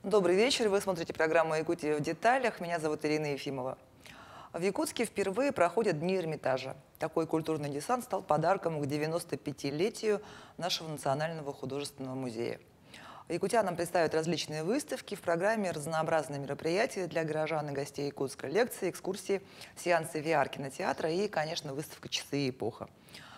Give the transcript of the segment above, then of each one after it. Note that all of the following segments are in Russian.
Добрый вечер. Вы смотрите программу «Якутия в деталях». Меня зовут Ирина Ефимова. В Якутске впервые проходят Дни Эрмитажа. Такой культурный десант стал подарком к 95-летию нашего Национального художественного музея. Якутянам представят различные выставки. В программе разнообразные мероприятия для горожан и гостей Якутска, лекции, экскурсии, сеансы VR-кинотеатра и, конечно, выставка «Часы и эпоха».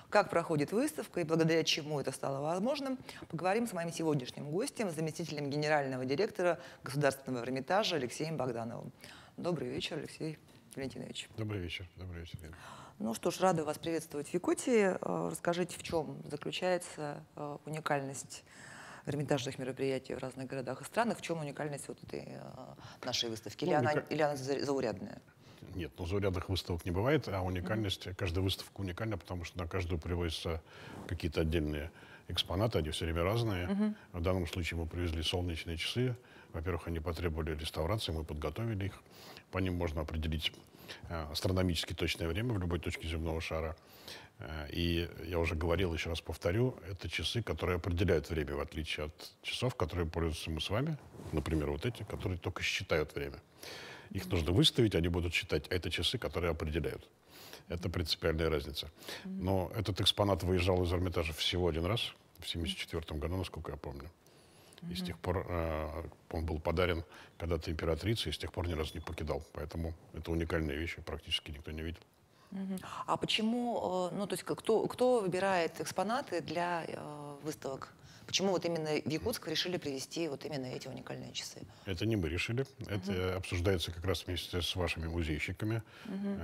Как проходит выставка и благодаря чему это стало возможным, поговорим с моим сегодняшним гостем, заместителем генерального директора Государственного Эрмитажа Алексеем Богдановым. Добрый вечер, Алексей Валентинович. Добрый вечер, Лена. Ну что ж, рада вас приветствовать в Якутии. Расскажите, в чем заключается уникальность эрмитажных мероприятий в разных городах и странах, в чем уникальность вот этой нашей выставки? Или она заурядная? Нет, заурядных выставок не бывает, а уникальность, каждая выставка уникальна, потому что на каждую привозятся какие-то отдельные экспонаты, они все время разные. В данном случае мы привезли солнечные часы. Во-первых, они потребовали реставрации, мы подготовили их. По ним можно определить астрономически точное время в любой точке земного шара. И я уже говорил, еще раз повторю, это часы, которые определяют время, в отличие от часов, которые пользуемся мы с вами, например, вот эти, которые только считают время. Их нужно выставить, они будут считать, а это часы, которые определяют. Это принципиальная разница. Но этот экспонат выезжал из Эрмитажа всего один раз, в 1974 году, насколько я помню. И с тех пор он был подарен когда-то императрице, и с тех пор ни разу не покидал. Поэтому это уникальная вещь, практически никто не видел. А почему, ну то есть кто выбирает экспонаты для выставок? Почему вот именно в Якутск решили привезти вот именно эти уникальные часы? Это не мы решили. Это обсуждается как раз вместе с вашими музейщиками.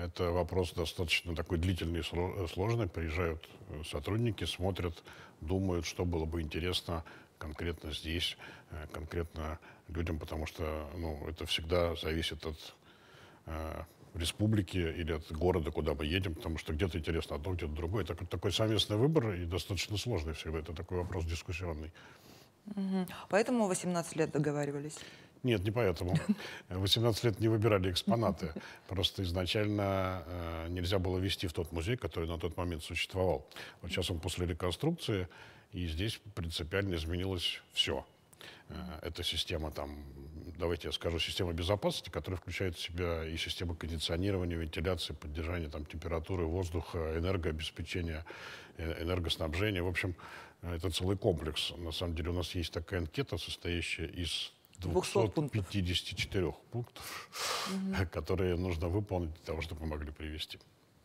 Это вопрос достаточно такой длительный и сложный. Приезжают сотрудники, смотрят, думают, что было бы интересно конкретно здесь, конкретно людям, потому что это всегда зависит от республики или от города, куда мы едем, потому что где-то интересно одно, где-то другое. Это такой совместный выбор и достаточно сложный всегда. Это такой вопрос дискуссионный. Поэтому 18 лет договаривались? Нет, не поэтому. 18 лет не выбирали экспонаты. Просто изначально нельзя было везти в тот музей, который на тот момент существовал. Вот сейчас он после реконструкции, и здесь принципиально изменилось все. Это система, давайте я скажу, система безопасности, которая включает в себя и систему кондиционирования, вентиляции, поддержания температуры воздуха, энергообеспечения, энергоснабжения. В общем, это целый комплекс. На самом деле у нас есть такая анкета, состоящая из 254 пунктов, которые нужно выполнить для того, чтобы мы могли привести.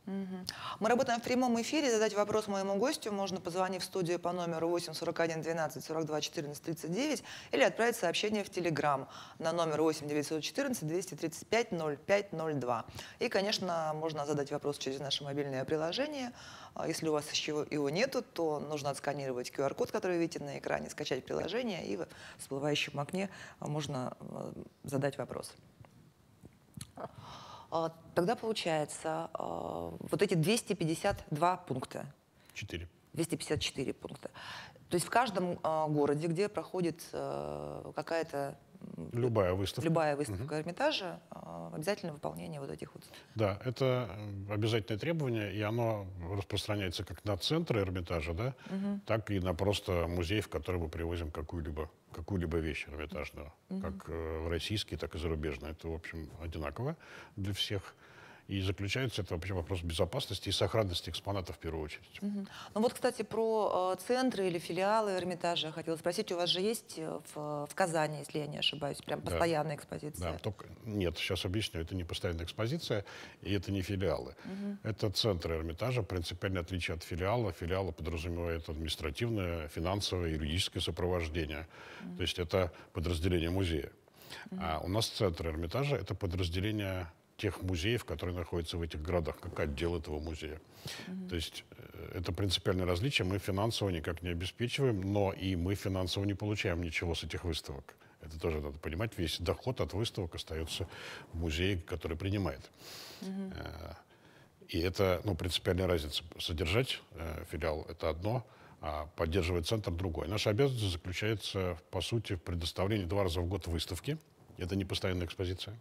Мы работаем в прямом эфире. Задать вопрос моему гостю можно, позвонив в студию по номеру 841 12 42 14 39 или отправить сообщение в Телеграм на номер 8 914 235 0502. И, конечно, можно задать вопрос через наше мобильное приложение. Если у вас еще его нету, то нужно отсканировать QR-код, который вы видите на экране, скачать приложение, и в всплывающем окне можно задать вопрос. Тогда получается вот эти 252 пункта. 254 пункта. То есть в каждом городе, где проходит какая-то любая выставка Эрмитажа, обязательно выполнение вот этих вот. Да, это обязательное требование, и оно распространяется как на центры Эрмитажа, да, так и на просто музей, в который мы привозим какую-либо вещь эрмитажную, как в российский, так и зарубежный. Это, в общем, одинаково для всех. И заключается это вообще вопрос безопасности и сохранности экспонатов в первую очередь. Ну вот, кстати, про центры или филиалы Эрмитажа хотела спросить. У вас же есть в Казани, если я не ошибаюсь, прям постоянная экспозиция? Да, только нет, сейчас объясню, это не постоянная экспозиция, и это не филиалы. Это центры Эрмитажа, принципиальное отличие от филиала. Филиалы подразумевает административное, финансовое, юридическое сопровождение. То есть это подразделение музея. А у нас центр Эрмитажа — это подразделение тех музеев, которые находятся в этих городах, как отдел этого музея. То есть это принципиальное различие. Мы финансово никак не обеспечиваем, но и мы финансово не получаем ничего с этих выставок. Это тоже надо понимать. Весь доход от выставок остается в музее, который принимает. И это принципиальная разница. Содержать филиал — это одно, а поддерживать центр — другое. Наша обязанность заключается, по сути, в предоставлении 2 раза в год выставки. Это не постоянная экспозиция.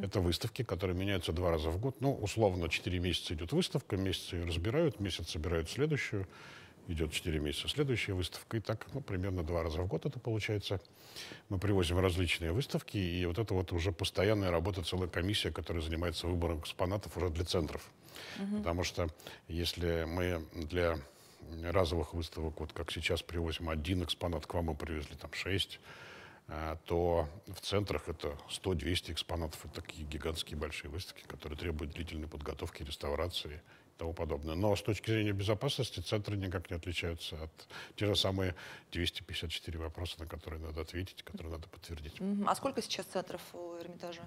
Это выставки, которые меняются 2 раза в год. Условно, 4 месяца идет выставка, месяц ее разбирают, месяц собирают следующую. идет 4 месяца следующая выставка, и так примерно 2 раза в год это получается. Мы привозим различные выставки, и вот это вот уже постоянная работа, целая комиссия, которая занимается выбором экспонатов уже для центров. Потому что если мы для разовых выставок, вот как сейчас, привозим один экспонат, к вам мы привезли там 6, то в центрах это 100-200 экспонатов. Это такие гигантские большие выставки, которые требуют длительной подготовки, реставрации и тому подобное. Но с точки зрения безопасности центры никак не отличаются от те же самые 254 вопроса, на которые надо ответить, которые надо подтвердить. А сколько сейчас центров у Эрмитажа?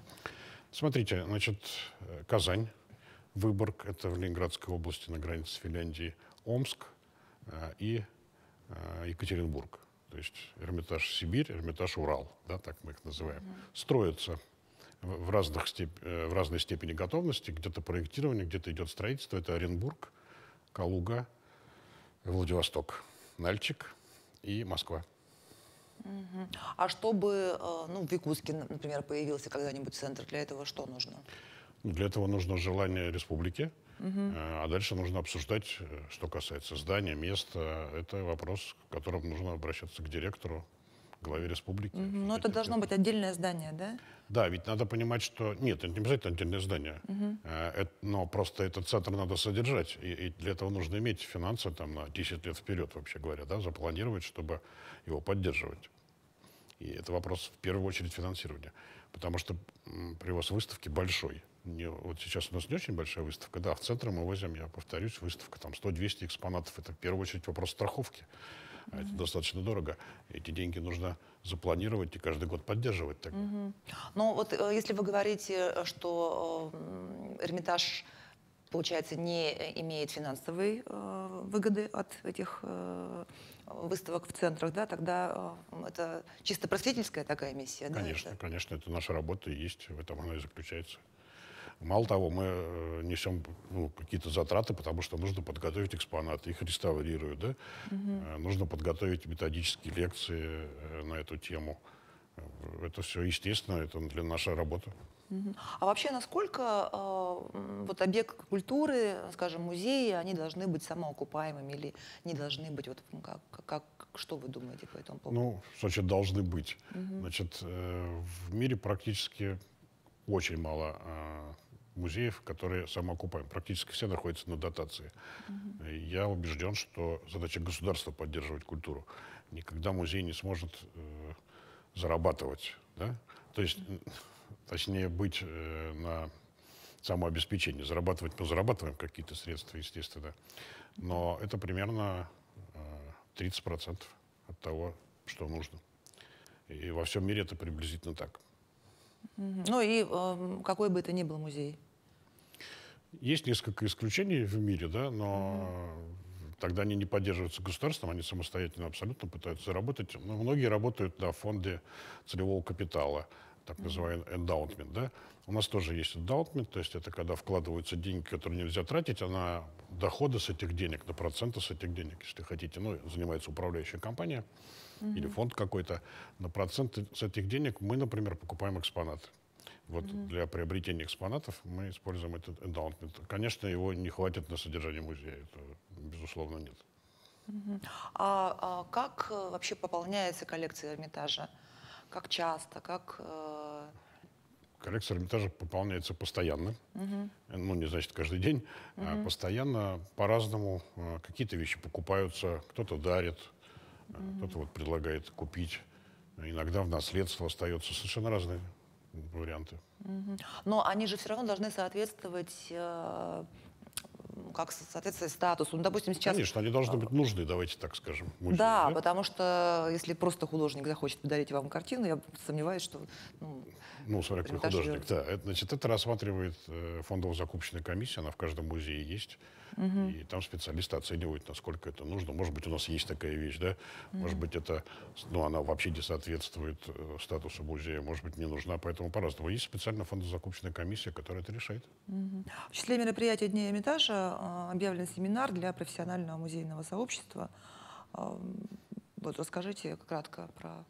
Смотрите, значит, Казань, Выборг, это в Ленинградской области на границе с Финляндией, Омск и Екатеринбург. То есть Эрмитаж Сибирь, Эрмитаж Урал, да, так мы их называем, строятся в разной степени готовности, где-то проектирование, где-то идет строительство. Это Оренбург, Калуга, Владивосток, Нальчик и Москва. А чтобы в Якутске, например, появился когда-нибудь центр, для этого что нужно? Для этого нужно желание республики, а дальше нужно обсуждать, что касается здания, места. Это вопрос, к которому нужно обращаться к директору, главе республики. Но это должно быть отдельное здание, да? Да, ведь надо понимать, что нет, это не обязательно отдельное здание, но просто этот центр надо содержать, и для этого нужно иметь финансы там, на 10 лет вперед, вообще говоря, да, запланировать, чтобы его поддерживать. И это вопрос в первую очередь финансирования, потому что привоз выставки большой. Вот сейчас у нас не очень большая выставка. Да, в центр мы возим, я повторюсь, выставка там 100-200 экспонатов. Это в первую очередь вопрос страховки. Это достаточно дорого. Эти деньги нужно запланировать и каждый год поддерживать. Тогда. Но вот если вы говорите, что Эрмитаж, получается, не имеет финансовой выгоды от этих выставок в центрах, да, тогда это чисто просветительская такая миссия? Конечно, да? конечно, это наша работа и есть, в этом она и заключается. Мало того, мы несем какие-то затраты, потому что нужно подготовить экспонаты, их реставрируют, да? Нужно подготовить методические лекции на эту тему. Это все естественно, это для нашей работы. А вообще, насколько вот объекты культуры, скажем, музеи, они должны быть самоокупаемыми или не должны быть? Вот, что вы думаете по этому поводу? Значит, должны быть. Значит, в мире практически очень мало музеев, которые самоокупаемы. Практически все находятся на дотации. Я убежден, что задача государства поддерживать культуру. Никогда музей не сможет зарабатывать. Да? То есть, точнее, быть на самообеспечении. Зарабатывать мы зарабатываем какие-то средства, естественно. Но это примерно 30% от того, что нужно. И во всем мире это приблизительно так. Ну и какой бы это ни был музей? Есть несколько исключений в мире, да, но тогда они не поддерживаются государством, они самостоятельно абсолютно пытаются заработать. Но многие работают на фонде целевого капитала, так называемый эндаунтмент. Да. У нас тоже есть эндаунтмент, то есть это когда вкладываются деньги, которые нельзя тратить, а на доходы с этих денег, на проценты с этих денег, если хотите, занимается управляющая компания или фонд какой-то, на проценты с этих денег мы, например, покупаем экспонаты. Вот для приобретения экспонатов мы используем этот эндаунтмент. Конечно, его не хватит на содержание музея, это безусловно нет. А как вообще пополняется коллекция Эрмитажа? Как часто? Коллекция Эрмитажа пополняется постоянно. Не значит каждый день, а постоянно по-разному. Какие-то вещи покупаются, кто-то дарит, кто-то вот предлагает купить. Иногда в наследство остается. Совершенно разные варианты. Но они же все равно должны соответствовать статусу. Допустим, сейчас... Конечно, они должны быть нужны, давайте так скажем. Музею, да, потому что если просто художник захочет подарить вам картину, я сомневаюсь, что... смотря какой художник. Да, это рассматривает фондово-закупочная комиссия, она в каждом музее есть. И там специалисты оценивают, насколько это нужно. Может быть, у нас есть такая вещь, да? Может быть, она вообще не соответствует статусу музея, может быть, не нужна, поэтому по-разному. Есть специальная фондозакупочная комиссия, которая это решает. В числе мероприятий Дня Эрмитажа объявлен семинар для профессионального музейного сообщества. Вот расскажите кратко про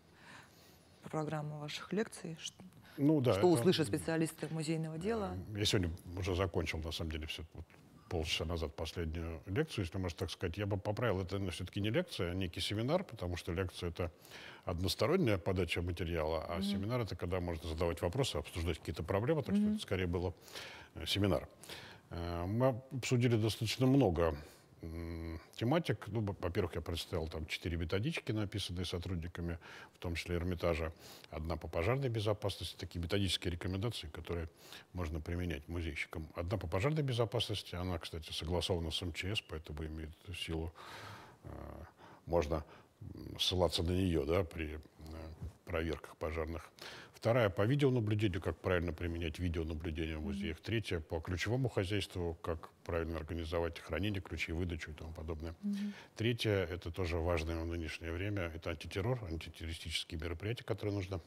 программу ваших лекций. Что услышат специалисты музейного дела? Я сегодня уже закончил, на самом деле, все полчаса назад последнюю лекцию, если можно так сказать. Я бы поправил, это все-таки не лекция, а некий семинар, потому что лекция — это односторонняя подача материала, а семинар — это когда можно задавать вопросы, обсуждать какие-то проблемы, так что это скорее было семинар. Мы обсудили достаточно много тематик. Ну, во-первых, я представил там 4 методички, написанные сотрудниками, в том числе Эрмитажа. Одна по пожарной безопасности, такие методические рекомендации, которые можно применять музейщикам. Одна по пожарной безопасности, она, кстати, согласована с МЧС, поэтому имеет силу. Можно ссылаться на нее, да, при проверках пожарных. Вторая — по видеонаблюдению, как правильно применять видеонаблюдение в музеях. Третья — по ключевому хозяйству, как правильно организовать хранение ключей, выдачу и тому подобное. Третья — это тоже важное в нынешнее время, это антитеррор, антитеррористические мероприятия, которые нужно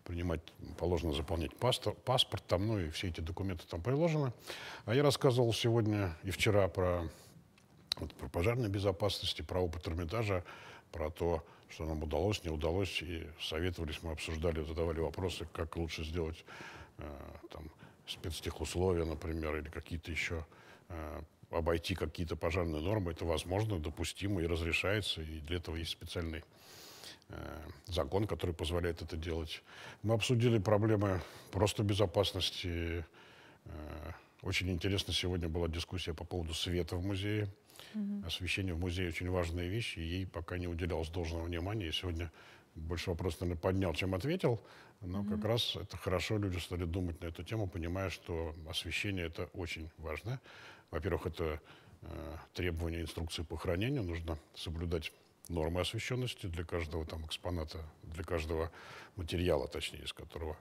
принимать. Положено заполнять паспорт там, ну и все эти документы там приложены. А я рассказывал сегодня и вчера про пожарную безопасность, про опыт Эрмитажа, про то, что нам удалось, не удалось, и советовались, мы обсуждали, задавали вопросы, как лучше сделать там спецтехусловия, например, или какие-то еще, обойти какие-то пожарные нормы. Это возможно, допустимо и разрешается, и для этого есть специальный закон, который позволяет это делать. Мы обсудили проблемы просто безопасности. Очень интересно сегодня была дискуссия по поводу света в музее. Освещение в музее — очень важная вещь, и ей пока не уделялось должного внимания. Я сегодня больше вопросов, наверное, поднял, чем ответил, но как раз это хорошо, люди стали думать на эту тему, понимая, что освещение — это очень важно. Во-первых, это требования инструкции по хранению, нужно соблюдать нормы освещенности для каждого там экспоната, для каждого материала, точнее, из которого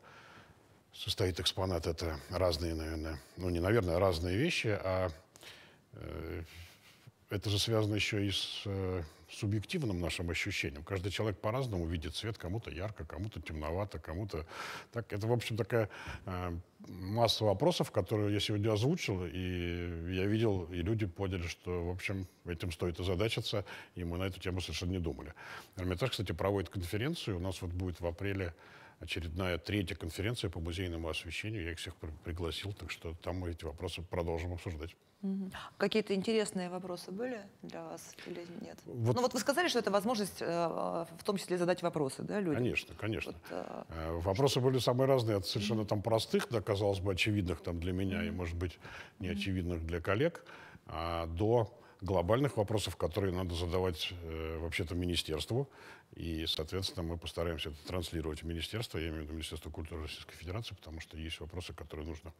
состоит экспонат. Это разные, наверное, ну не, наверное, а разные вещи, а это же связано еще и с субъективным нашим ощущением. Каждый человек по-разному видит свет, кому-то ярко, кому-то темновато, кому-то так. Это, в общем, такая масса вопросов, которые я сегодня озвучил, и я видел, и люди поняли, что, в общем, этим стоит озадачиться, и мы на эту тему совершенно не думали. Эрмитаж, кстати, проводит конференцию. У нас вот будет в апреле очередная 3-я конференция по музейному освещению. Я их всех пригласил, так что там мы эти вопросы продолжим обсуждать. Какие-то интересные вопросы были для вас или нет? Вот. Ну вот вы сказали, что это возможность в том числе задать вопросы, да, людям? Конечно, конечно. Вот, вопросы были самые разные, от совершенно там простых, да, казалось бы, очевидных там для меня и, может быть, неочевидных для коллег, до глобальных вопросов, которые надо задавать вообще-то министерству. И, соответственно, мы постараемся это транслировать в министерство, я имею в виду Министерство культуры Российской Федерации, потому что есть вопросы, которые нужно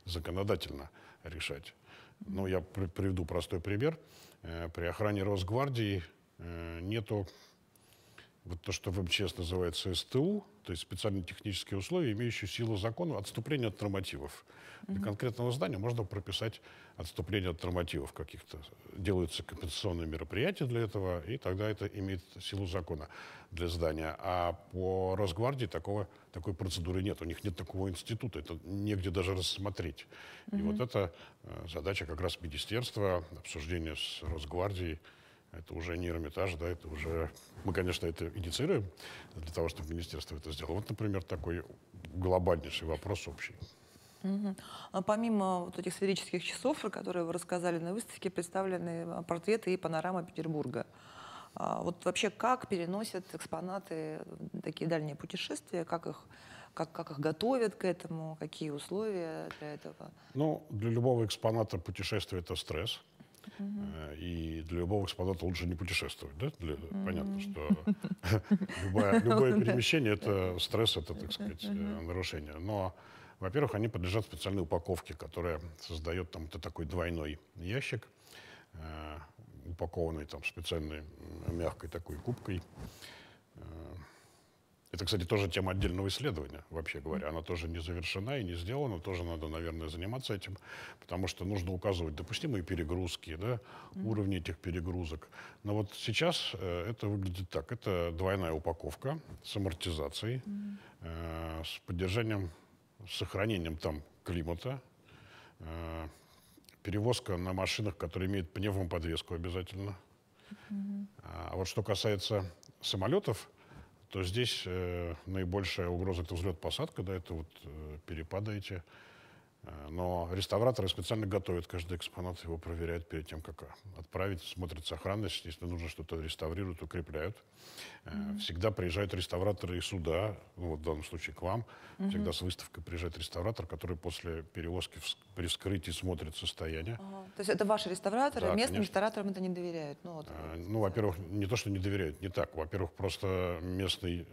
законодательно решать. Ну, я приведу простой пример. При охране Росгвардии нету вот то, что в МЧС называется СТУ, то есть специальные технические условия, имеющие силу закона, отступление от нормативов. Для конкретного здания можно прописать отступление от нормативов каких-то. Делаются компенсационные мероприятия для этого, и тогда это имеет силу закона для здания. А по Росгвардии такой процедуры нет. У них нет такого института, это негде даже рассмотреть. И вот это задача как раз министерства, обсуждение с Росгвардией. Это уже не Эрмитаж, да, это уже... Мы, конечно, это инициируем для того, чтобы министерство это сделало. Вот, например, такой глобальнейший вопрос общий. А помимо вот этих сферических часов, которые вы рассказали на выставке, представлены портреты и панорама Петербурга. Вот вообще как переносят экспонаты такие дальние путешествия, как их готовят к этому, какие условия для этого? Ну, для любого экспоната путешествие — это стресс. И для любого экспоната лучше не путешествовать. Да? Понятно, что любое перемещение — это стресс, это, так сказать, нарушение. Но, во-первых, они подлежат специальной упаковке, которая создает там такой двойной ящик, упакованный там специальной мягкой такой губкой. Это, кстати, тоже тема отдельного исследования, вообще говоря. Она тоже не завершена и не сделана. Тоже надо, наверное, заниматься этим, потому что нужно указывать допустимые перегрузки, да, уровни этих перегрузок. Но вот сейчас это выглядит так. Это двойная упаковка с амортизацией, с поддержанием, с сохранением там климата, перевозка на машинах, которые имеют пневмоподвеску обязательно. А вот что касается самолетов, то здесь наибольшая угроза — это взлет-посадка, да, это вот перепады эти. Но реставраторы специально готовят каждый экспонат, его проверяют перед тем, как отправить, смотрят сохранность. Если нужно что-то реставрируют, укрепляют. Всегда приезжают реставраторы и сюда, ну, вот в данном случае к вам. Всегда с выставкой приезжает реставратор, который после перевозки при вскрытии смотрит состояние. Ага. То есть это ваши реставраторы, Да, местным конечно. реставраторам это не доверяют? Ну, вот, Ну, во-первых, не то, что не доверяют, не так. Во-первых, просто местный,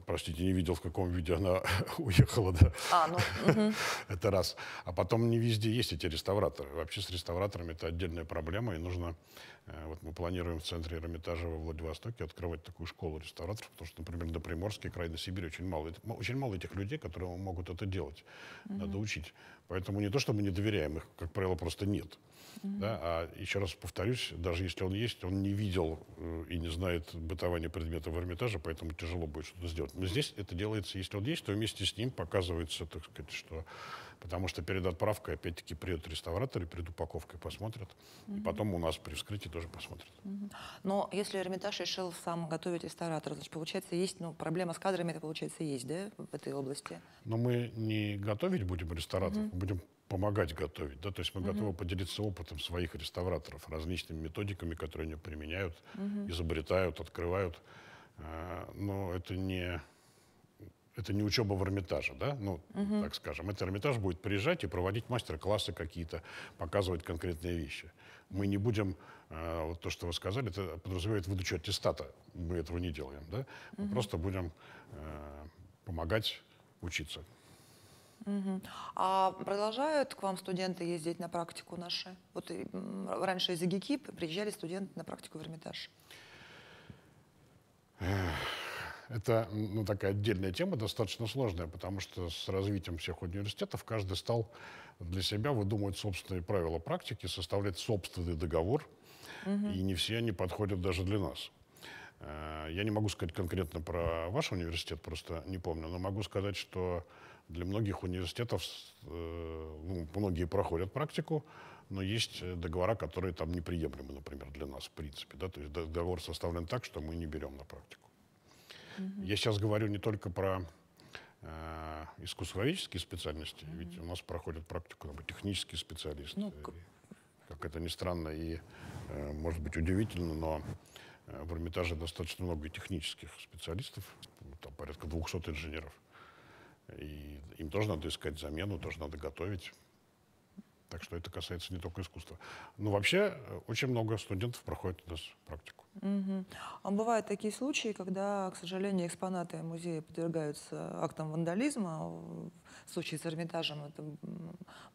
простите, не видел, в каком виде она уехала, да. ну, Это раз. А потом не везде есть эти реставраторы. Вообще с реставраторами это отдельная проблема, и нужно... Вот мы планируем в центре Эрмитажа во Владивостоке открывать такую школу реставраторов, потому что, например, на Приморский край, на Сибири очень мало этих людей, которые могут это делать. Надо учить. Поэтому не то, что мы не доверяем, их, как правило, просто нет. Да? А еще раз повторюсь, даже если он есть, он не видел и не знает бытования предметов в Эрмитаже, поэтому тяжело будет что-то сделать. Но здесь это делается, если он есть, то вместе с ним показывается, так сказать, что... Потому что перед отправкой, опять-таки, приедут реставраторы, перед упаковкой посмотрят, и потом у нас при вскрытии тоже посмотрят. Но если Эрмитаж решил сам готовить реставратора, значит, получается, есть, ну, проблема с кадрами, это, получается, есть, да, в этой области? Но мы не готовить будем реставраторов, мы будем помогать готовить. Да? То есть мы готовы поделиться опытом своих реставраторов, различными методиками, которые они применяют, изобретают, открывают. Но это не учеба в Эрмитаже, да? Ну, так скажем. Это Эрмитаж будет приезжать и проводить мастер-классы какие-то, показывать конкретные вещи. Мы не будем, вот то, что вы сказали, это подразумевает выдачу аттестата. Мы этого не делаем, да? Мы просто будем помогать учиться. А продолжают к вам студенты ездить на практику наши? Вот раньше из ИГИКИП приезжали студенты на практику в Эрмитаж. Это, ну, такая отдельная тема, достаточно сложная, потому что с развитием всех университетов каждый стал для себя выдумывать собственные правила практики, составлять собственный договор, и не все они подходят даже для нас. Я не могу сказать конкретно про ваш университет, просто не помню, но могу сказать, что для многих университетов, ну, многие проходят практику, но есть договора, которые там неприемлемы, например, для нас, в принципе. Да? То есть договор составлен так, что мы не берем на практику. Я сейчас говорю не только про искусствоведческие специальности, ведь у нас проходят практику технические специалисты. Ну, как это ни странно и, может быть, удивительно, но в Эрмитаже достаточно много технических специалистов, там порядка 200 инженеров. И им тоже надо искать замену, тоже надо готовить. Так что это касается не только искусства. Но вообще очень много студентов проходит у нас практику. А бывают такие случаи, когда, к сожалению, экспонаты музея подвергаются актам вандализма. В случае с Эрмитажем это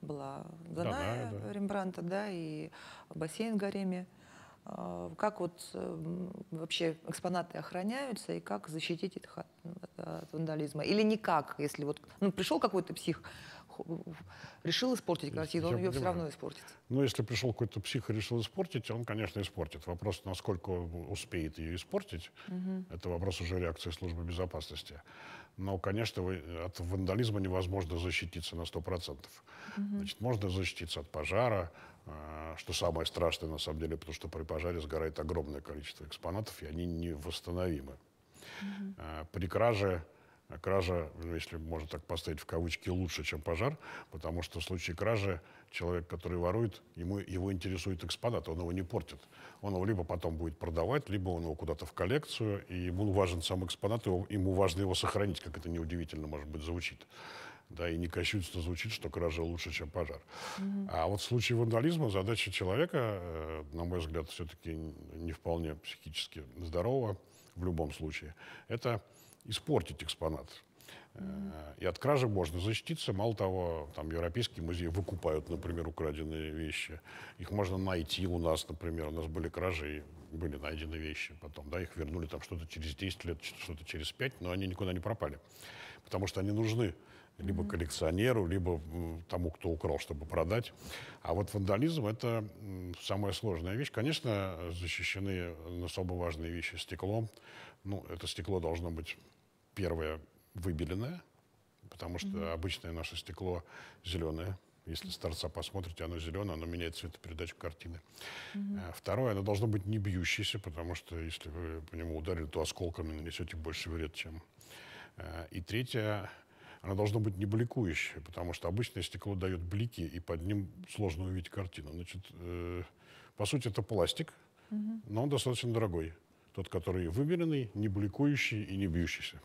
была Даная Рембрандта, да, и бассейн в гареме. Как вот вообще экспонаты охраняются и как защитить их от вандализма? Или никак, если вот пришел какой-то псих, решил испортить картину, он ее все равно испортит. Ну, если пришел какой-то псих и решил испортить, он, конечно, испортит. Вопрос, насколько он успеет ее испортить, это вопрос уже реакции службы безопасности. Но, конечно, от вандализма невозможно защититься на 100%. Значит, можно защититься от пожара, что самое страшное на самом деле, потому что при пожаре сгорает огромное количество экспонатов, и они невосстановимы. При краже, если можно так поставить в кавычки, лучше, чем пожар, потому что в случае кражи человек, который ворует, его интересует экспонат, он его не портит. Он его либо потом будет продавать, либо он его куда-то в коллекцию, и ему важен сам экспонат, ему важно его сохранить, как это неудивительно, может быть, звучит. Да, и не кощунственно звучит, что кража лучше, чем пожар. А вот в случае вандализма задача человека, на мой взгляд, все-таки не вполне психически здорового в любом случае, это испортить экспонат. И от кражи можно защититься. Мало того, там европейские музеи выкупают, например, украденные вещи. Их можно найти у нас, например. У нас были кражи, и были найдены вещи потом. Да, их вернули там что-то через 10 лет, что-то через 5, но они никуда не пропали. Потому что они нужны либо коллекционеру, либо тому, кто украл, чтобы продать. А вот вандализм — это самая сложная вещь. Конечно, защищены особо важные вещи стеклом. Ну, это стекло должно быть, первое, выбеленное, потому что обычное наше стекло зеленое. Если с торца посмотрите, оно зеленое, оно меняет цветопередачу картины. Второе, оно должно быть не бьющееся, потому что если вы по нему ударили, то осколками нанесете больше вред, чем... И третье, Оно должно быть не бликующее, потому что обычное стекло дает блики, и под ним сложно увидеть картину. Значит, по сути, это пластик, но он достаточно дорогой. Тот, который вымеренный, не бликующий и не бьющийся.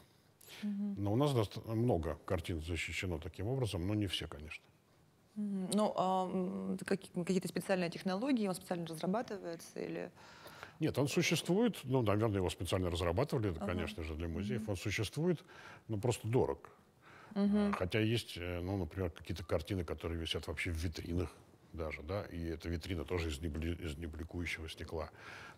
Но у нас много картин защищено таким образом, но не все, конечно. Ну, какие-то специальные технологии, он специально разрабатывается или... Нет, он существует, ну, наверное, его специально разрабатывали, это, конечно же, для музеев. Он существует, но просто дорог. Хотя есть, ну, например, какие-то картины, которые висят вообще в витринах даже, да, и эта витрина тоже из небликующего стекла.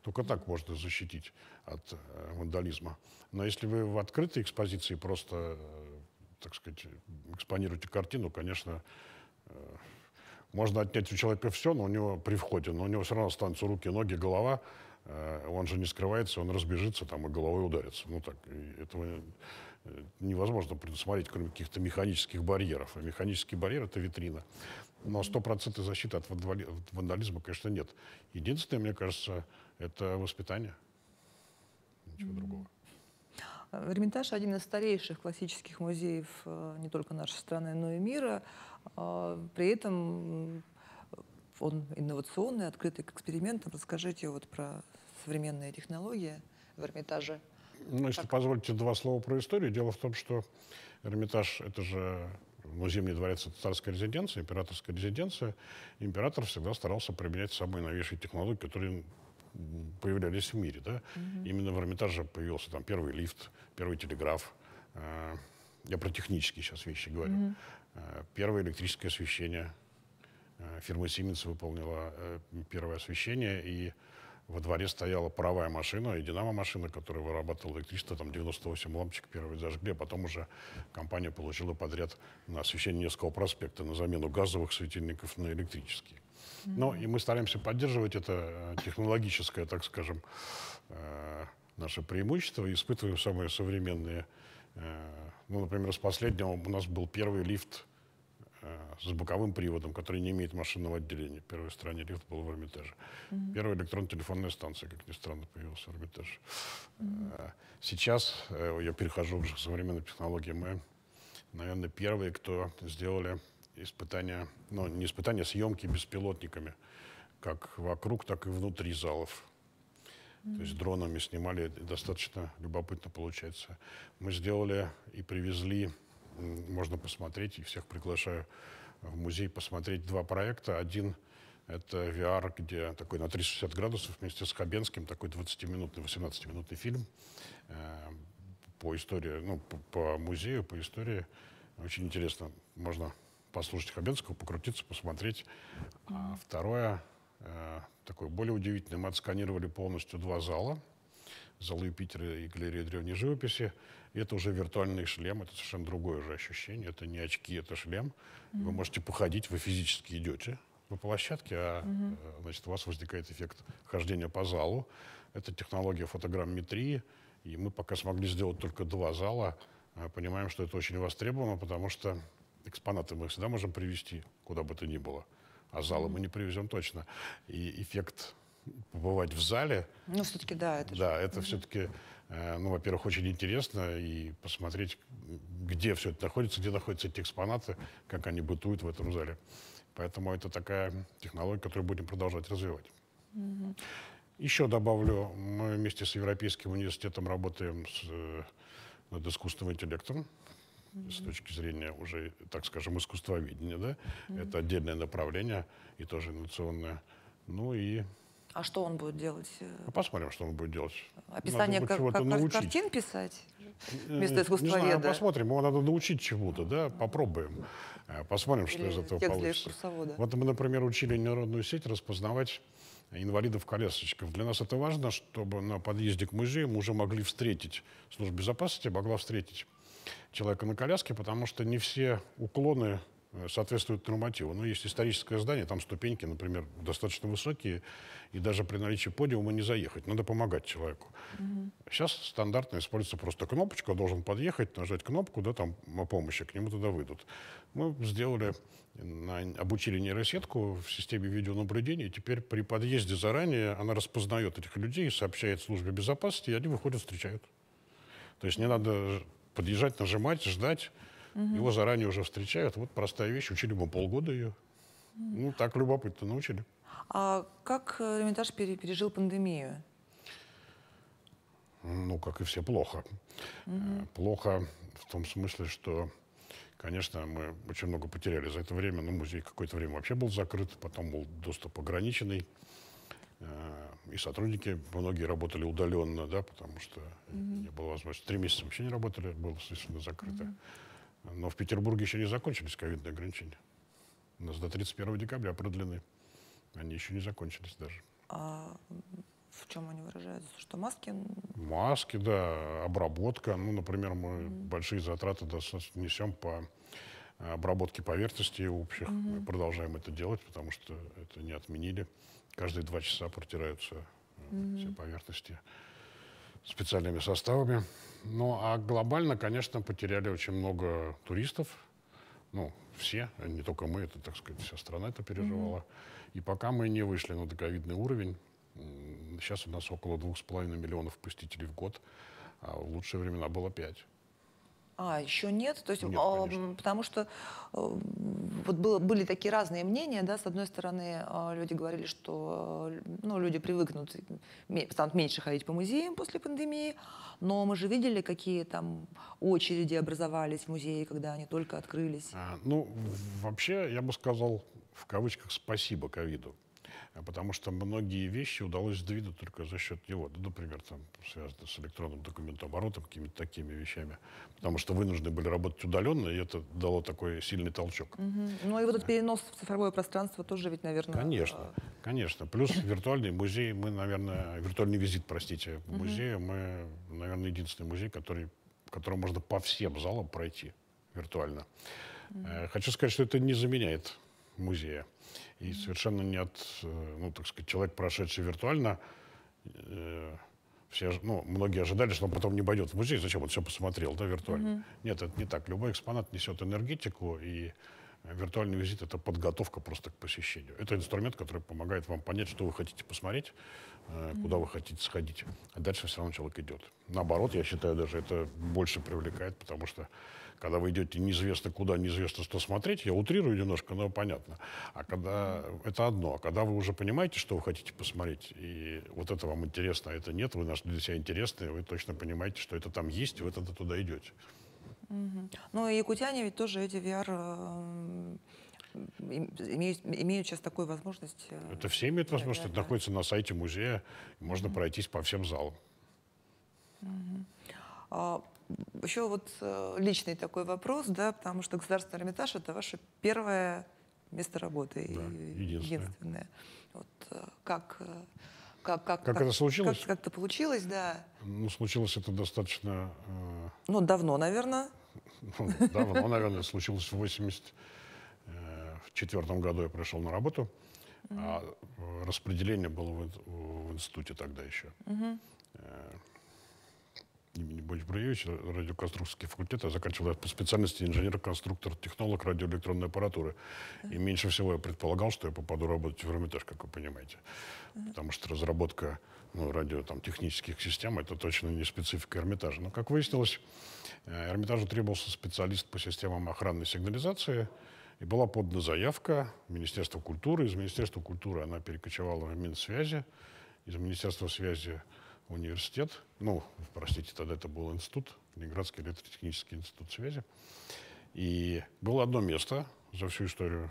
Только так можно защитить от вандализма. Но если вы в открытой экспозиции просто, так сказать, экспонируете картину, конечно, можно отнять у человека все, но у него при входе, но у него все равно останутся руки, ноги, голова. Он же не скрывается, он разбежится там и головой ударится. Ну так, этого невозможно предусмотреть, кроме каких-то механических барьеров. А механический барьер — это витрина. Но 100% защиты от вандализма, конечно, нет. Единственное, мне кажется, это воспитание. Ничего другого. Эрмитаж — один из старейших классических музеев не только нашей страны, но и мира. При этом он инновационный, открытый к экспериментам. Расскажите вот про современные технологии в Эрмитаже. Ну, если позволите, два слова про историю. Дело в том, что Эрмитаж — это же музейный дворец, это царская резиденция, императорская резиденция. Император всегда старался применять самые новейшие технологии, которые появлялись в мире. Да? Именно в Эрмитаже появился там первый лифт, первый телеграф. Я про технические сейчас вещи говорю. Первое электрическое освещение. Фирма Siemens выполнила первое освещение, и во дворе стояла паровая машина и динамо-машина, которая вырабатывала электричество, там 98 лампочек первые зажгли, а потом уже компания получила подряд на освещение Невского проспекта, на замену газовых светильников на электрические. Ну, и мы стараемся поддерживать это технологическое, так скажем, наше преимущество, и испытываем самые современные. Ну, например, с последнего у нас был первый лифт с боковым приводом, который не имеет машинного отделения. Первый в стране лифт был в Эрмитаже. Первая электронно-телефонная станция, как ни странно, появилась в Эрмитаже. Сейчас я перехожу уже к современным технологиям. Мы, наверное, первые, кто сделали испытания, ну, не испытания, съемки беспилотниками, как вокруг, так и внутри залов. То есть дронами снимали, достаточно любопытно получается. Мы сделали и привезли, можно посмотреть, и всех приглашаю в музей посмотреть два проекта. Один — это VR, где такой на 360 градусов вместе с Хабенским, такой 20-минутный, 18-минутный фильм по истории, ну, по музею, по истории. Очень интересно. Можно послушать Хабенского, покрутиться, посмотреть. А второе, такое более удивительное, мы отсканировали полностью два зала. Залы Юпитера и галерея древней живописи. И это уже виртуальный шлем, это совершенно другое же ощущение. Это не очки, это шлем. Вы можете походить, вы физически идете по площадке, а значит, у вас возникает эффект хождения по залу. Это технология фотограмметрии. И мы пока смогли сделать только два зала. Понимаем, что это очень востребовано, потому что экспонаты мы всегда можем привезти, куда бы то ни было. А залы мы не привезем точно. И эффект побывать в зале. Ну, все-таки, да, это да, это все-таки, ну, во-первых, очень интересно, и посмотреть, где все это находится, где находятся эти экспонаты, как они бытуют в этом зале. Поэтому это такая технология, которую будем продолжать развивать. Еще добавлю, мы вместе с Европейским университетом работаем над искусственным интеллектом. С точки зрения уже, так скажем, искусствоведения, да, это отдельное направление и тоже инновационное. Ну и... А что он будет делать? Посмотрим, что он будет делать. Описание картин писать вместо искусствоведа? Не знаю, посмотрим. Его надо научить чему-то, да, попробуем. Посмотрим, что из этого получится. Вот мы, например, учили нейронную сеть распознавать инвалидов-колясочников. Для нас это важно, чтобы на подъезде к музею мы уже могли встретить, служба безопасности могла встретить человека на коляске, потому что не все уклоны соответствуют нормативу. Но есть историческое здание, там ступеньки, например, достаточно высокие, и даже при наличии подиума не заехать. Надо помогать человеку. Сейчас стандартно используется просто кнопочка, он должен подъехать, нажать кнопку, да, там о помощи, к нему туда выйдут. Мы сделали, обучили нейросетку в системе видеонаблюдения, и теперь при подъезде заранее она распознает этих людей, сообщает службе безопасности, и они выходят, встречают. То есть не надо подъезжать, нажимать, ждать. Его заранее уже встречают. Вот простая вещь, учили мы полгода ее. Ну, так любопытно научили. А как Эрмитаж пережил пандемию? Ну, как и все, плохо. Плохо в том смысле, что, конечно, мы очень много потеряли за это время. Ну, музей какое-то время вообще был закрыт, потом был доступ ограниченный. И сотрудники многие работали удаленно, да, потому что не было возможности. 3 месяца вообще не работали, было совершенно закрыто. Но в Петербурге еще не закончились ковидные ограничения. У нас до 31 декабря продлены. Они еще не закончились даже. А в чем они выражаются? Что маски? Маски, да, обработка. Ну, например, мы большие затраты достаточно несем по обработке поверхностей общих. Мы продолжаем это делать, потому что это не отменили. Каждые 2 часа протираются все поверхности специальными составами. Ну, а глобально, конечно, потеряли очень много туристов. Ну, все, не только мы, это, так сказать, вся страна это переживала. И пока мы не вышли на доковидный уровень, сейчас у нас около 2,5 миллионов посетителей в год, а в лучшие времена было 5. А, еще нет? То есть, Нет, конечно. потому что вот были такие разные мнения, да, с одной стороны, люди говорили, что ну, люди привыкнут, станут меньше ходить по музеям после пандемии, но мы же видели, какие там очереди образовались в музее, когда они только открылись. Ну, вообще, я бы сказал, в кавычках, спасибо ковиду. Потому что многие вещи удалось сдвинуть только за счет него. Ну, например, там, связано с электронным документооборотом, какими-то такими вещами. Потому что вынуждены были работать удаленно, и это дало такой сильный толчок. Ну и вот этот перенос в цифровое пространство тоже ведь, наверное... Конечно, конечно. Плюс виртуальный музей, мы, наверное, виртуальный визит, простите, в музее, мы, наверное, единственный музей, которым можно по всем залам пройти виртуально. Хочу сказать, что это не заменяет музея. И совершенно нет, ну, так сказать, человек, прошедший виртуально, многие ожидали, что он потом не пойдет в музей, зачем он все посмотрел, да, виртуально. Нет, это не так. Любой экспонат несет энергетику, и виртуальный визит — это подготовка просто к посещению. Это инструмент, который помогает вам понять, что вы хотите посмотреть, куда вы хотите сходить. А дальше все равно человек идет. Наоборот, я считаю, даже это больше привлекает, потому что когда вы идете неизвестно куда, неизвестно что смотреть, я утрирую немножко, но понятно. А когда это одно, а когда вы уже понимаете, что вы хотите посмотреть, и вот это вам интересно, а это нет, вы нашли для себя интересное, вы точно понимаете, что это там есть, и вы тогда туда идете. Ну и якутяне ведь тоже эти VR имеют сейчас такую возможность. Это все имеют возможность, это находится на сайте музея, можно пройтись по всем залам. Еще вот личный такой вопрос, да, потому что Государственный Эрмитаж — это ваше первое место работы, Да, единственное. Вот, как это случилось? Как это получилось, да? Ну, случилось это достаточно... Ну, давно, наверное. Давно, наверное, случилось в 1984 году я пришел на работу, а распределение было в институте тогда еще. Имени Бориса Бруевича, радиоконструкторский факультет, я заканчивал по специальности инженер-конструктор, технолог радиоэлектронной аппаратуры. И меньше всего я предполагал, что я попаду работать в Эрмитаж, как вы понимаете. Потому что разработка радиотехнических систем — это точно не специфика Эрмитажа. Но, как выяснилось, Эрмитажу требовался специалист по системам охранной сигнализации. И была подана заявка в Министерство культуры. Из Министерства культуры она перекочевала в Минсвязи. Из Министерства связи в университет. Ну, простите, тогда это был институт, Ленинградский электротехнический институт связи. И было одно место за всю историю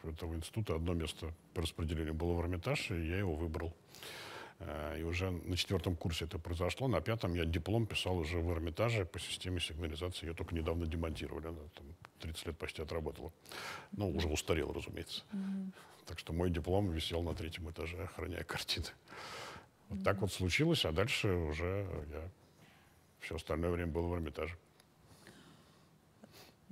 этого института, одно место по распределению было в Эрмитаж, и я его выбрал. И уже на 4-м курсе это произошло. На 5-м я диплом писал уже в Эрмитаже по системе сигнализации. Ее только недавно демонтировали. Она там 30 лет почти отработала. Ну, уже устарела, разумеется. Так что мой диплом висел на 3-м этаже, охраняя картины. Вот так вот случилось, а дальше уже я все остальное время был в Эрмитаже.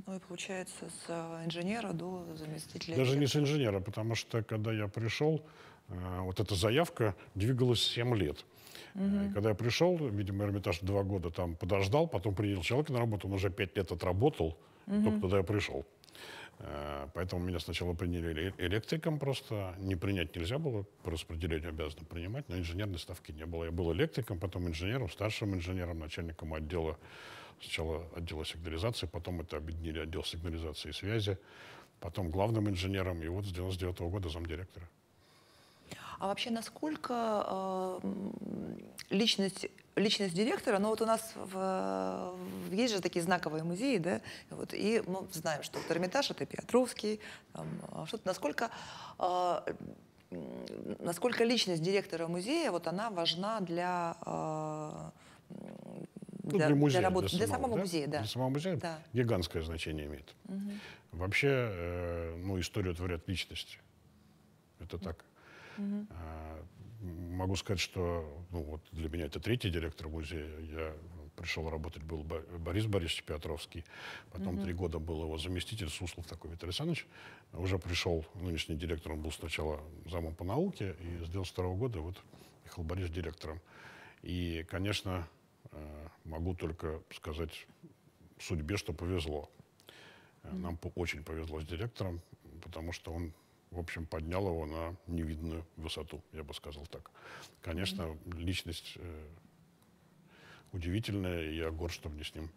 Ну и получается, с инженера до заместителя. Даже не с инженера, потому что когда я пришел, вот эта заявка двигалась 7 лет. И когда я пришел, видимо, Эрмитаж 2 года там подождал, потом принял человека на работу, он уже 5 лет отработал, только тогда я пришел. Поэтому меня сначала приняли электриком просто. Не принять нельзя было, по распределению обязаны принимать, но инженерной ставки не было. Я был электриком, потом инженером, старшим инженером, начальником отдела сначала отдела сигнализации, потом это объединили отдел сигнализации и связи, потом главным инженером, и вот с 99 года замдиректора. А вообще, насколько личность директора, ну вот у нас есть же такие знаковые музеи, да, вот, и мы знаем, что вот Эрмитаж — это Петровский, там, насколько личность директора музея, вот она важна для, Для музея, работы, для самого музея, да. Для самого музея Да. гигантское значение имеет. Вообще, ну, историю творят личности. Это так. Могу сказать, что ну, вот для меня это третий директор музея. Я пришел работать, был Борис Борисович Петровский. Потом 3 года был его заместитель Суслов такой Виталий Александрович. Уже пришел нынешний директор, он был сначала замом по науке, и с 92 года вот Михаил Борисович директором. И, конечно, могу только сказать судьбе, что повезло. Нам очень повезло с директором, потому что он, в общем, поднял его на невиданную высоту, я бы сказал так. Конечно, личность удивительная, и я горд, что мне с ним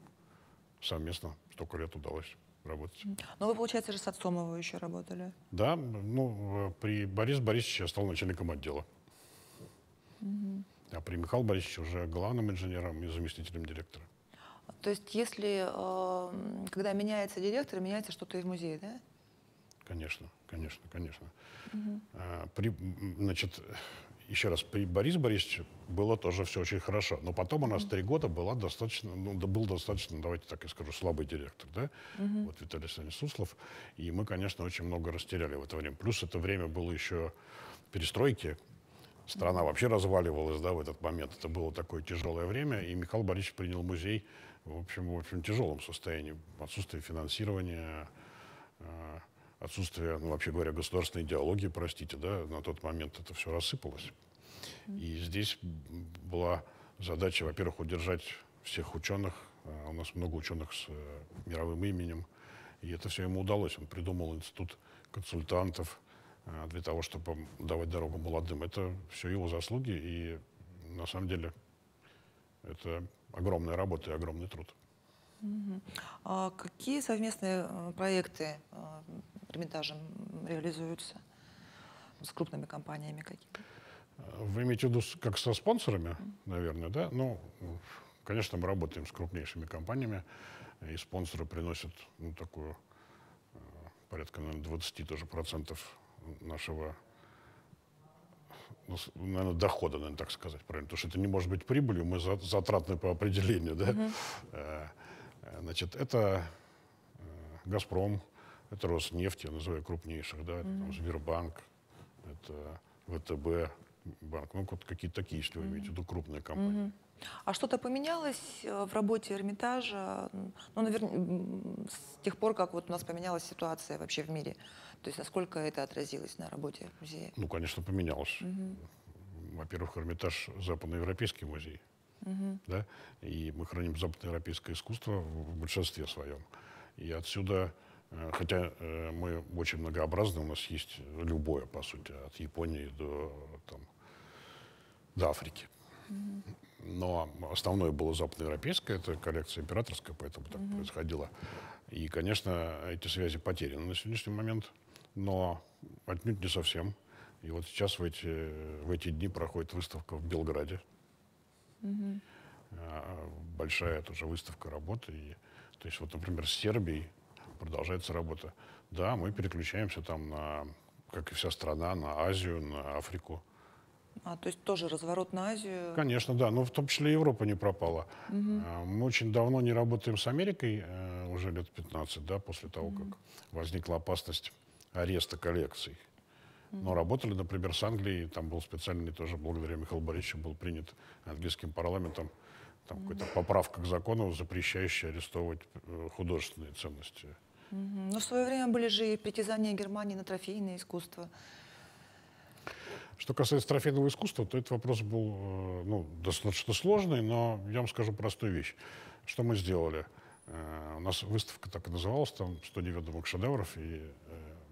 совместно столько лет удалось работать. Но вы, получается, же с отцом его еще работали? Да, ну, при Борисе Борисовиче я стал начальником отдела. А при Михаиле Борисовиче уже главным инженером и заместителем директора. То есть, если, когда меняется директор, меняется что-то и в музее, да? Конечно, конечно, конечно. Значит, еще раз, при Борисе Борисовиче было тоже все очень хорошо. Но потом у нас 3 года был достаточно, давайте так и скажу, слабый директор. Да? Вот Виталий Александрович Суслов. И мы, конечно, очень много растеряли в это время. Плюс это время было еще перестройки. Страна вообще разваливалась, да, в этот момент. Это было такое тяжелое время. И Михаил Борисович принял музей в общем тяжелом состоянии. Отсутствие финансирования, отсутствие, ну, вообще говоря, государственной идеологии, простите, да, на тот момент это все рассыпалось. И здесь была задача, во-первых, удержать всех ученых. У нас много ученых с мировым именем. И это все ему удалось. Он придумал институт консультантов для того, чтобы давать дорогу молодым. Это все его заслуги. И на самом деле это огромная работа и огромный труд. А какие совместные проекты Эрмитажем реализуются с крупными компаниями какими? Вы имеете в виду как со спонсорами, наверное, да? Ну, конечно, мы работаем с крупнейшими компаниями, и спонсоры приносят ну, такую порядка, наверное, 20 тоже процентов нашего, наверное, дохода, наверное, так сказать, правильно. Потому что это не может быть прибылью, мы затратны по определению, да? Значит, это «Газпром», это «Роснефть», я называю крупнейших, да, это там Сбербанк, это ВТБ банк, ну, вот какие-то такие, если вы имеете в виду крупные компании. А что-то поменялось в работе Эрмитажа, ну, наверное, с тех пор, как вот у нас поменялась ситуация вообще в мире? То есть насколько это отразилось на работе музея? Ну, конечно, поменялось. Во-первых, Эрмитаж — западноевропейский музей, да, и мы храним западноевропейское искусство в большинстве своем. И отсюда, хотя мы очень многообразны, у нас есть любое, по сути, от Японии до Африки. Но основное было западноевропейское, это коллекция императорская, поэтому так происходило. И, конечно, эти связи потеряны на сегодняшний момент, но отнюдь не совсем. И вот сейчас в эти дни проходит выставка в Белграде. Большая тоже выставка работы. И, то есть, вот, например, с Сербией продолжается работа. Да, мы переключаемся там на, как и вся страна, на Азию, на Африку. То есть тоже разворот на Азию? Конечно, да, но в том числе Европа не пропала. Мы очень давно не работаем с Америкой, уже лет 15, да, после того, как возникла опасность ареста коллекций. Но работали, например, с Англией, там был специальный тоже, благодаря Михаилу Борисовичу, был принят английским парламентом там какая-то поправка к закону, запрещающая арестовывать художественные ценности. Но в свое время были же и притязания Германии на трофейное искусство. Что касается трофейного искусства, то этот вопрос был ну, достаточно сложный, но я вам скажу простую вещь. Что мы сделали? У нас выставка так и называлась, там 100 неведомых шедевров, и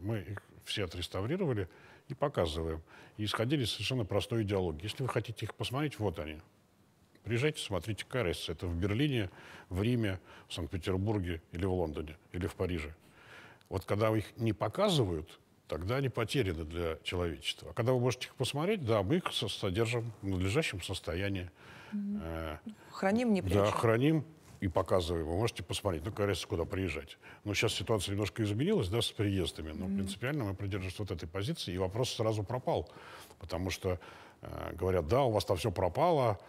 мы их все отреставрировали и показываем. И исходили из совершенно простой идеологии. Если вы хотите их посмотреть, вот они. Приезжайте, смотрите, какая разница. Это в Берлине, в Риме, в Санкт-Петербурге или в Лондоне, или в Париже. Вот когда их не показывают, тогда они потеряны для человечества. А когда вы можете их посмотреть, да, мы их содержим в надлежащем состоянии. Храним, не Да, прячем. храним и показываем. Вы можете посмотреть, ну, какая разница, куда приезжать. Но сейчас ситуация немножко изменилась, да, с приездами, но принципиально мы придерживаемся вот этой позиции, и вопрос сразу пропал. Потому что говорят, да, у вас там все пропало,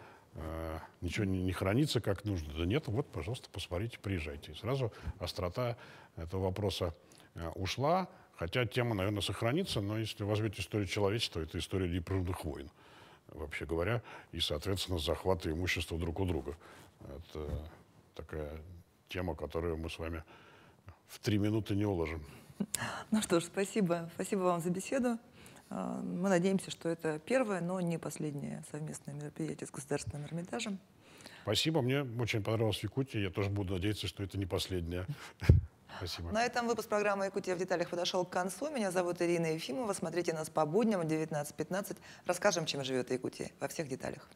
ничего не хранится как нужно. Да нет, вот, пожалуйста, посмотрите, приезжайте. И сразу острота этого вопроса ушла, хотя тема, наверное, сохранится, но если возьмете историю человечества, это история непрерывных войн, вообще говоря, и, соответственно, захвата имущества друг у друга. Это такая тема, которую мы с вами в 3 минуты не уложим. Ну что ж, спасибо. Спасибо вам за беседу. Мы надеемся, что это первое, но не последнее совместное мероприятие с Государственным Эрмитажем. Спасибо, мне очень понравилось Якутия, я тоже буду надеяться, что это не последнее. Спасибо. На этом выпуск программы «Якутия в деталях» подошел к концу. Меня зовут Ирина Ефимова. Смотрите нас по будням в 19:15. Расскажем, чем живет Якутия во всех деталях.